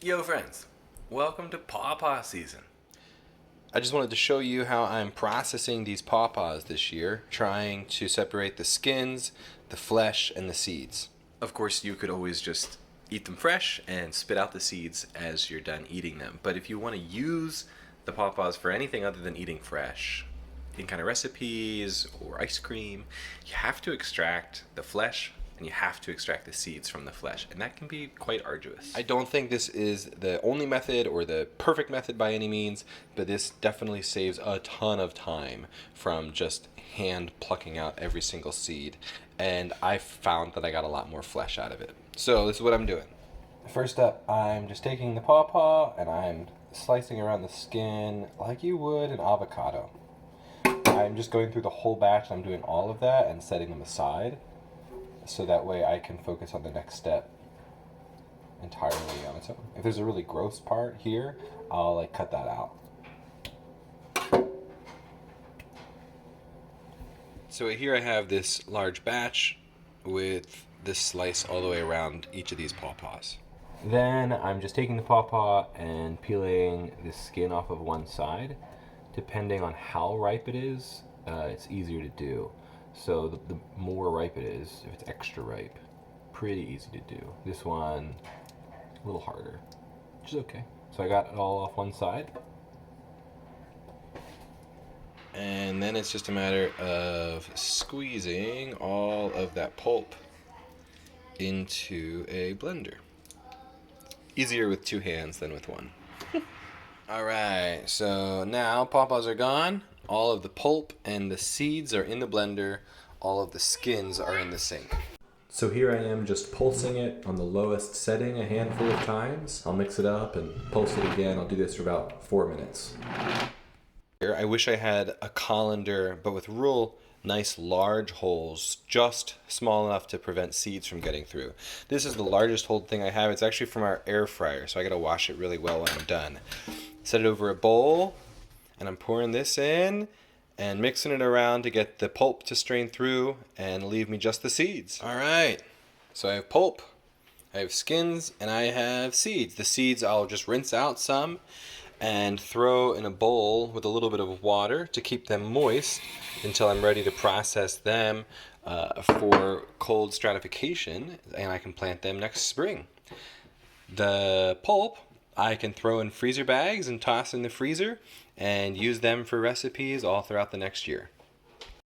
Yo friends, welcome to Paw Paw season. I just wanted to show you how I'm processing these Paw Paws this year, trying to separate the skins, the flesh, and the seeds. Of course, you could always just eat them fresh and spit out the seeds as you're done eating them. But if you want to use the Paw Paws for anything other than eating fresh, in kind of recipes or ice cream, you have to extract the flesh and you have to extract the seeds from the flesh, and that can be quite arduous. I don't think this is the only method or the perfect method by any means, but this definitely saves a ton of time from just hand plucking out every single seed, and I found that I got a lot more flesh out of it. So this is what I'm doing. First up, I'm just taking the Paw Paw and I'm slicing around the skin like you would an avocado. I'm just going through the whole batch and I'm doing all of that and setting them aside, so that way I can focus on the next step entirely on its own. If there's a really gross part here, I'll cut that out. So here I have this large batch with this slice all the way around each of these Paw Paws. Then I'm just taking the Paw Paw and peeling the skin off of one side. Depending on how ripe it is, it's easier to do. So the more ripe it is, if it's extra ripe, pretty easy to do. This one, a little harder, which is okay. So I got it all off one side. And then it's just a matter of squeezing all of that pulp into a blender. Easier with two hands than with one. Alright, so now Paw Paws are gone. All of the pulp and the seeds are in the blender. All of the skins are in the sink. So here I am just pulsing it on the lowest setting a handful of times. I'll mix it up and pulse it again. I'll do this for about 4 minutes. Here, I wish I had a colander, but with real nice large holes, just small enough to prevent seeds from getting through. This is the largest hole thing I have. It's actually from our air fryer, so I gotta wash it really well when I'm done. Set it over a bowl, and I'm pouring this in and mixing it around to get the pulp to strain through and leave me just the seeds. All right, so I have pulp, I have skins, and I have seeds. The seeds I'll just rinse out some and throw in a bowl with a little bit of water to keep them moist until I'm ready to process them for cold stratification, and I can plant them next spring. The pulp I can throw in freezer bags and toss in the freezer and use them for recipes all throughout the next year.